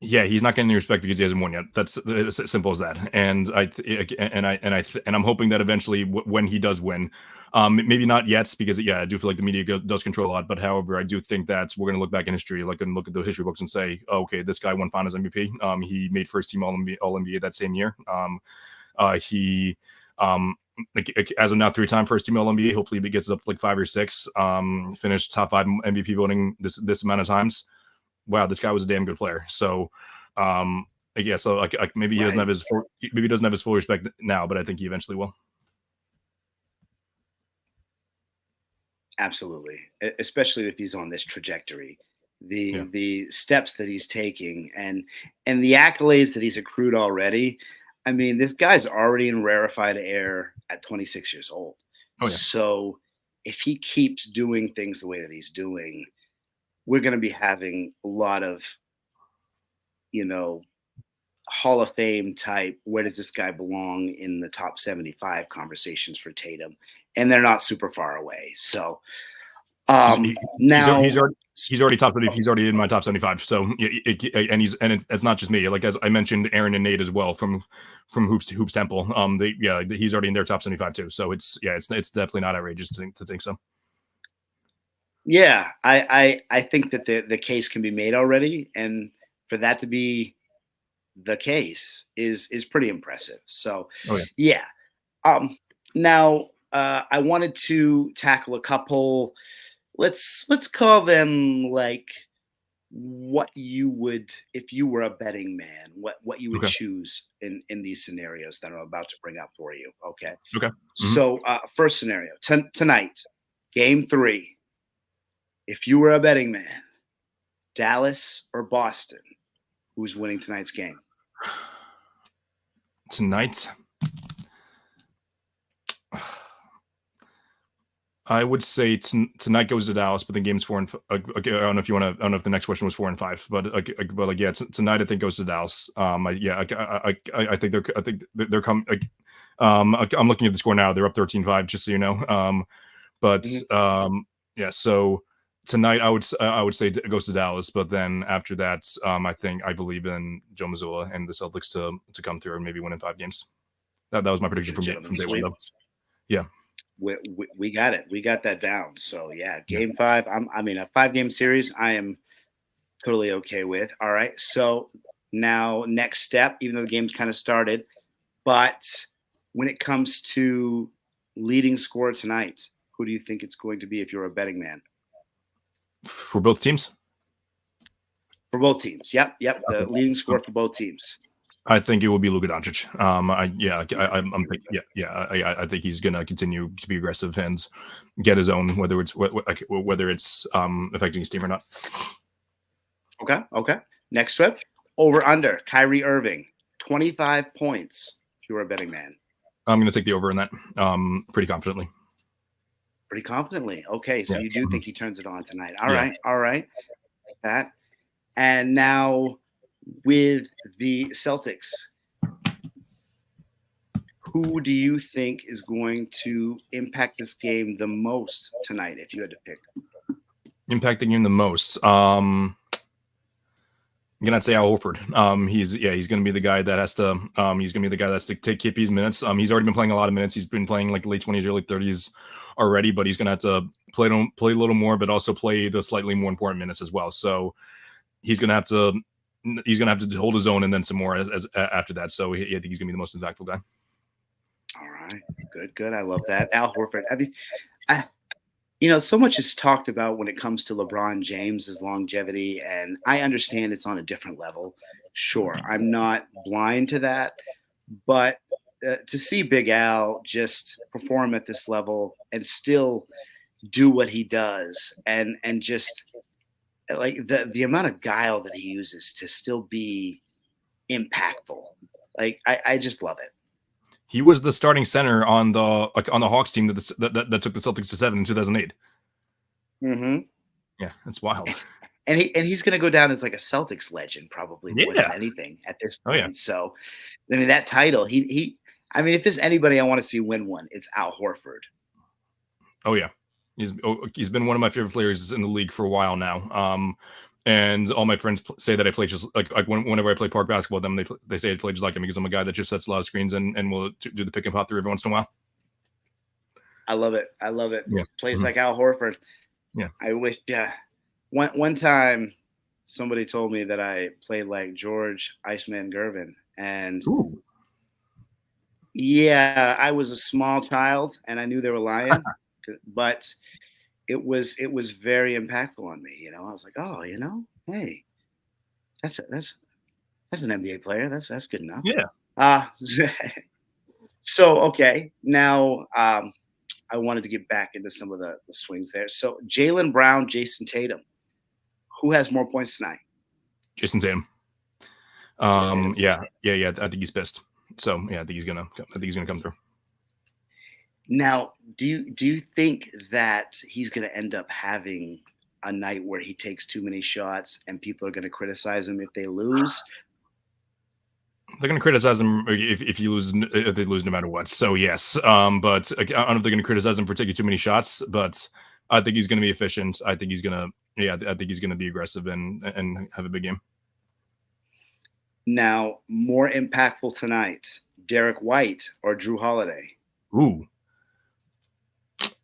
Yeah, he's not getting the respect because he hasn't won yet. That's as simple as that. And I'm hoping that eventually, when he does win, maybe not yet, because I do feel like the media does control a lot. But however, I do think that we're going to look back in history, and look at the history books and say, oh, okay, this guy won Finals MVP. He made first team All NBA that same year. He as of now, 3-time first team All NBA. Hopefully, he gets up to 5 or 6. Finished top 5 MVP voting this amount of times. Wow, this guy was a damn good player. So, so maybe he doesn't have his full respect now, but I think he eventually will. Absolutely, especially if he's on this trajectory, the steps that he's taking, and the accolades that he's accrued already. I mean, this guy's already in rarefied air at 26 years old. Oh, yeah. So if he keeps doing things the way that he's doing, we're going to be having a lot of, Hall of Fame type, where does this guy belong in the top 75 conversations for Tatum? And they're not super far away. So now he's already top 50. He's already in my top 75. So it's not just me. As I mentioned, Aaron and Nate as well from Hoops Temple. He's already in their top 75 too. So it's definitely not outrageous to think so. Yeah, I think that the case can be made already, and for that to be the case is pretty impressive. So, now I wanted to tackle a couple. Let's call them what you would, if you were a betting man, what you would choose in these scenarios that I'm about to bring up for you. Okay. Okay. Mm-hmm. So first scenario tonight, Game 3. If you were a betting man, Dallas or Boston, who's winning tonight's game? Tonight, I would say tonight goes to Dallas, but then games 4 and 5. I don't know if you want to. I don't know if the next question was 4 and 5, but tonight I think goes to Dallas. I think they're coming. I'm looking at the score now. They're up 13-5, just so you know. So tonight I would say it goes to Dallas, but then after that, I believe in Joe Mazzulla and the Celtics to come through and maybe win in 5 games. That was my prediction from day one, though. Yeah. We got it. We got that down. So Game 5. A 5-game series, I am totally okay with. All right. So now next step, even though the game's kind of started, but when it comes to leading scorer tonight, who do you think it's going to be if you're a betting man? For both teams? For both teams. Yep. The leading scorer for both teams. I think it will be Luka Doncic. I think he's going to continue to be aggressive and get his own, whether it's affecting his team or not. Okay. Next whip, over under Kyrie Irving, 25 points. If you were a betting man, I'm going to take the over in that. Pretty confidently. Pretty confidently. Okay, so you do think he turns it on tonight. All right. Like that. And now with the Celtics, who do you think is going to impact this game the most tonight if you had to pick? Impacting him the most. I'm gonna say Al Horford. He's gonna be the guy that has to. He's gonna be the guy that's to take KP's minutes. He's already been playing a lot of minutes. He's been playing like late 20s, early 30s already, but he's gonna have to play a little more, but also play the slightly more important minutes as well. So he's gonna have to hold his own and then some more as after that. So I think he's gonna be the most impactful guy. All right, good. I love that. Al Horford. I mean, so much is talked about when it comes to LeBron James's longevity, and I understand it's on a different level. Sure, I'm not blind to that, but to see Big Al just perform at this level and still do what he does, and just like the amount of guile that he uses to still be impactful, like I just love it. He was the starting center on the Hawks team that took the Celtics to 7 in 2008. Mm-hmm. Yeah, that's wild. And he's going to go down as like a Celtics legend, probably more than anything at this point. Oh, yeah. So, I mean, that title, I mean, if there's anybody I want to see win one, it's Al Horford. Oh yeah, he's been one of my favorite players in the league for a while now. And all my friends say that I play just like whenever I play park basketball with them, they say I play just like him because I'm a guy that just sets a lot of screens and will do the pick and pop through every once in a while. I love it. Yeah. Plays like Al Horford. Yeah. I wish. Yeah. One time, somebody told me that I played like George Iceman Gervin, and Ooh. yeah, I was a small child and I knew they were lying, but it was very impactful on me. I was like, oh, hey, that's an NBA player. That's good enough. Yeah. So okay, now I wanted to get back into some of the swings there. So Jaylen Brown, Jason Tatum, who has more points tonight? Jason Tatum. Yeah. I think he's pissed. So yeah, I think he's gonna come through. Now, do you think that he's going to end up having a night where he takes too many shots and people are going to criticize him if they lose? They're going to criticize him if they lose no matter what. So yes, but I don't know if they're going to criticize him for taking too many shots. But I think he's going to be efficient. I think he's going to be aggressive and have a big game. Now, more impactful tonight, Derek White or Drew Holiday? Ooh.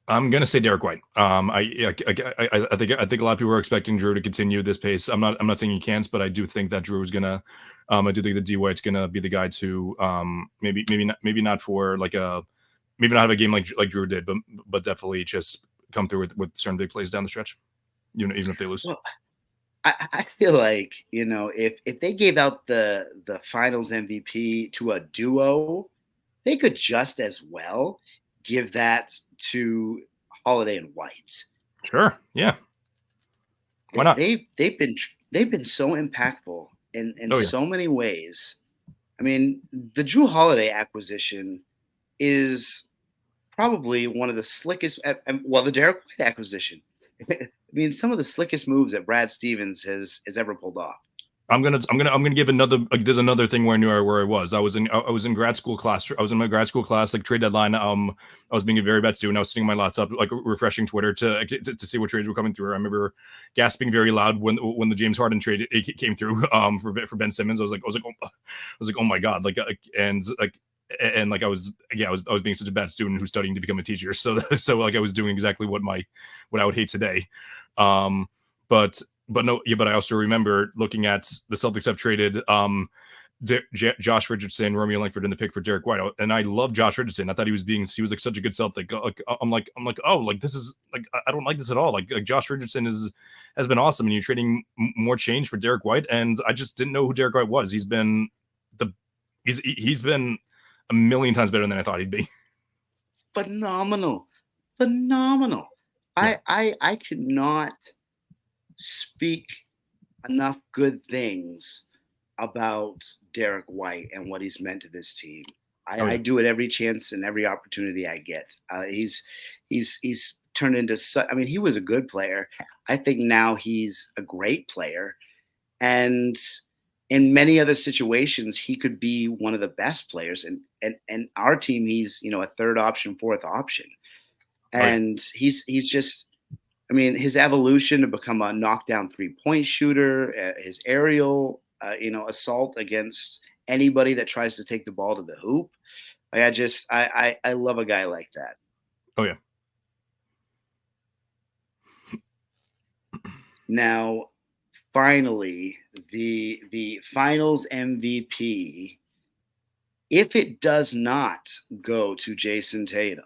I'm gonna say Derek White. I think a lot of people are expecting Drew to continue this pace. I'm not saying he can't, but I do think that Drew is gonna. I do think that D White's gonna be the guy to maybe not for like maybe not have a game like Drew did, but definitely just come through with certain big plays down the stretch, even if they lose. Well, I feel like if they gave out the Finals MVP to a duo, they could just as well give that to Holiday and White. Sure. Yeah. Why not? They've been so impactful in so many ways. I mean, the Drew Holiday acquisition is probably one of the slickest. Well, the Derek White acquisition. I mean, some of the slickest moves that Brad Stevens has ever pulled off. I'm gonna give another. There's another thing where I knew where I was. I was in grad school class. I was in my grad school class, like trade deadline. I was being a very bad student. I was sitting on my laptop, like refreshing Twitter to see what trades were coming through. I remember gasping very loud when the James Harden trade came through for Ben Simmons. I was like, oh my god, I was being such a bad student who's studying to become a teacher. So like I was doing exactly what I would hate today. But I also remember looking at the Celtics have traded Josh Richardson, Romeo Langford in the pick for Derek White, and I love Josh Richardson. I thought he was like such a good Celtic. I'm like oh, like this is like I don't like this at all. Like Josh Richardson has been awesome, and you're trading more change for Derek White, and I just didn't know who Derek White was. He's been a million times better than I thought he'd be. Phenomenal. Yeah. I could not speak enough good things about Derek White and what he's meant to this team. I do it every chance and every opportunity I get. He's turned into such. I mean, he was a good player. I think now he's a great player, and in many other situations, he could be one of the best players. And our team, he's a third option, fourth option, and he's just I mean, his evolution to become a knockdown 3-point shooter, his aerial, assault against anybody that tries to take the ball to the hoop. Like I love a guy like that. Oh yeah. Now, finally, the Finals MVP. If it does not go to Jason Tatum,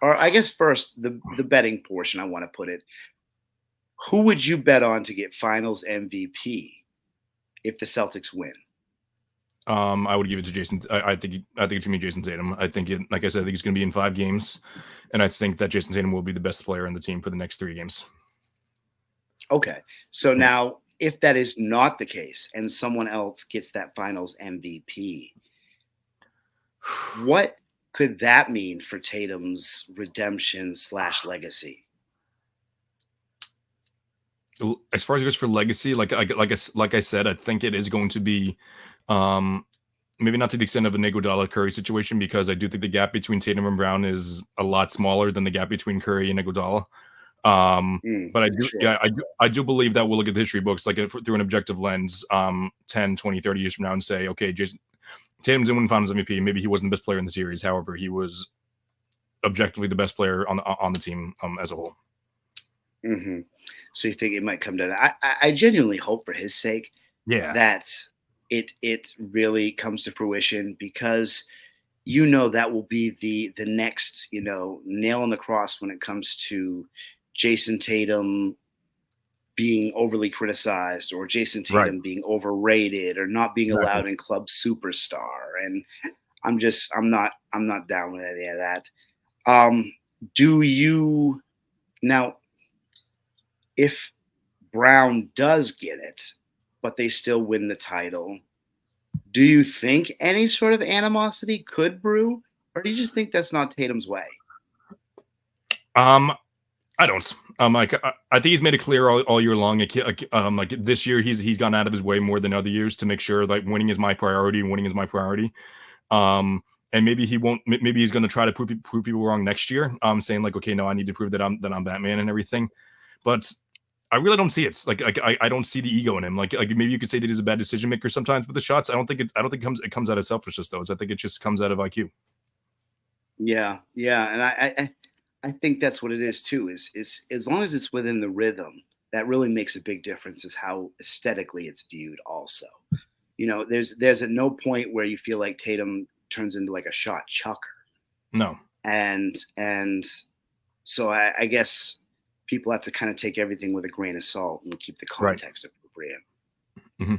or I guess first the betting portion, I want to put it. Who would you bet on to get Finals MVP if the Celtics win? I would give it to Jason. I think it's gonna be Jason Tatum. I think like I said, I think it's gonna be in 5 games, and I think that Jason Tatum will be the best player in the team for the next 3 games. Okay, so now if that is not the case and someone else gets that Finals MVP, what could that mean for Tatum's redemption / legacy? As far as it goes for legacy, like I said, I think it is going to be, maybe not to the extent of a Iguodala Curry situation, because I do think the gap between Tatum and Brown is a lot smaller than the gap between Curry and Iguodala. But I do believe that we'll look at the history books like through an objective lens, 10, 20, 30 years from now and say, okay, Tatum didn't win Finals MVP. Maybe he wasn't the best player in the series. However, he was objectively the best player on the team as a whole. Mm-hmm. So you think it might come down? I genuinely hope for his sake, that it really comes to fruition, because that will be the next nail in the cross when it comes to Jason Tatum being overly criticized, or Jason Tatum being overrated, or not being allowed in Club Superstar. And I'm not down with any of that. Do you now? If Brown does get it, but they still win the title, do you think any sort of animosity could brew, or do you just think that's not Tatum's way? I don't. I think he's made it clear all year long. Like this year, he's gone out of his way more than other years to make sure like winning is my priority. And maybe he won't. Maybe he's going to try to prove people wrong next year. Saying like, okay, no, I need to prove that I'm Batman and everything. But I really don't see it. Like I don't see the ego in him. Like maybe you could say that he's a bad decision maker sometimes with the shots. I don't think it comes out of selfishness though. I think it just comes out of IQ. Yeah, and I think that's what it is too. Is as long as it's within the rhythm, that really makes a big difference. Is how aesthetically it's viewed. Also, there's at no point where you feel like Tatum turns into like a shot chucker. No. And so I guess people have to kind of take everything with a grain of salt and keep the context appropriate. Mm-hmm.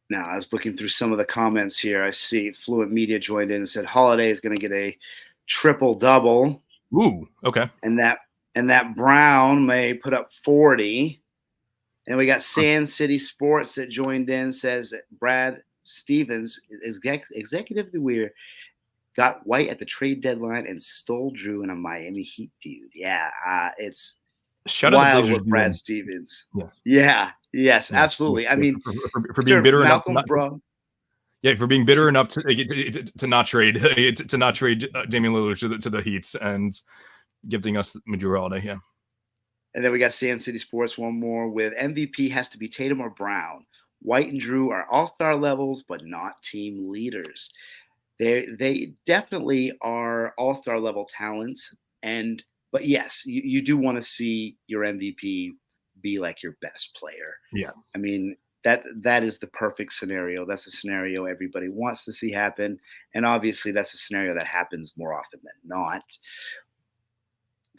Now, I was looking through some of the comments here. I see Fluent Media joined in and said Holiday is going to get a triple-double. Ooh, okay. And that Brown may put up 40. And we got Sand City Sports that joined in, says that Brad Stevens is executively weird. Got White at the trade deadline and stole Drew in a Miami Heat feud. Yeah, it's wild with Brad Stevens. Yes, absolutely. I mean, for being bitter enough, for being bitter enough to not trade Damian Lillard to the Heats and giving us Drew Holiday. Yeah. And then we got Sand City Sports one more with MVP has to be Tatum or Brown. White and Drew are all-star levels, but not team leaders. They definitely are all-star level talents, but yes, you do want to see your MVP be like your best player. Yeah, I mean that is the perfect scenario. That's a scenario everybody wants to see happen, and obviously that's a scenario that happens more often than not.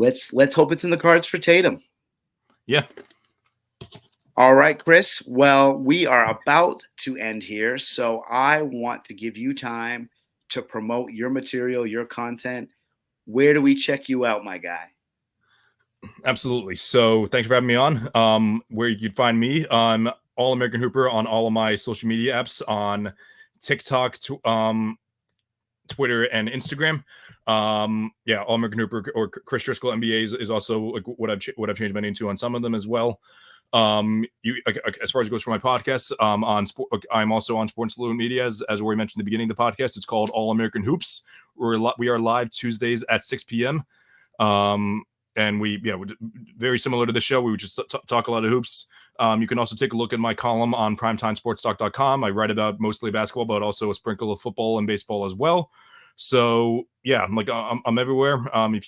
Let's hope it's in the cards for Tatum. Yeah. All right, Chris. Well, we are about to end here, so I want to give you time to promote your material, your content. Where do we check you out, my guy? Absolutely. So thanks for having me on. Where you can find me, I'm All American Hooper on all of my social media apps, on TikTok, Twitter, and Instagram. All American Hooper or Chris Driscoll NBA is also like what I've changed my name to on some of them as well. As far as it goes for my podcast, I'm also on Sports Fluent Media, as we mentioned at the beginning of the podcast. It's called All American Hoops. We are live Tuesdays at 6 p.m. and we're very similar to the show. We would just talk a lot of hoops. You can also take a look at my column on primetimesportstalk.com. I write about mostly basketball, but also a sprinkle of football and baseball as well. So yeah, I'm everywhere. I'm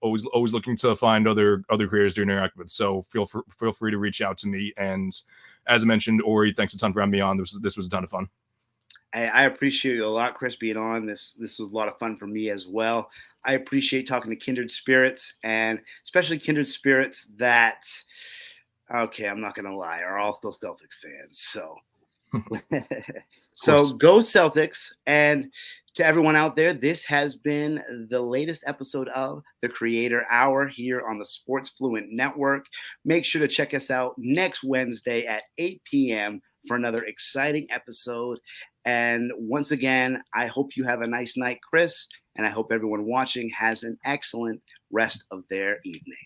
always looking to find other creators to interact with. So feel free to reach out to me. And as I mentioned, Ori, thanks a ton for having me on. This was a ton of fun. I appreciate you a lot, Chris, being on. This was a lot of fun for me as well. I appreciate talking to kindred spirits, and especially kindred spirits that, okay, I'm not going to lie, are also Celtics fans. So, so go Celtics. And to everyone out there, this has been the latest episode of the Creator Hour here on the Sports Fluent Network. Make sure to check us out next Wednesday at 8 p.m. for another exciting episode. And once again, I hope you have a nice night, Chris, and I hope everyone watching has an excellent rest of their evening.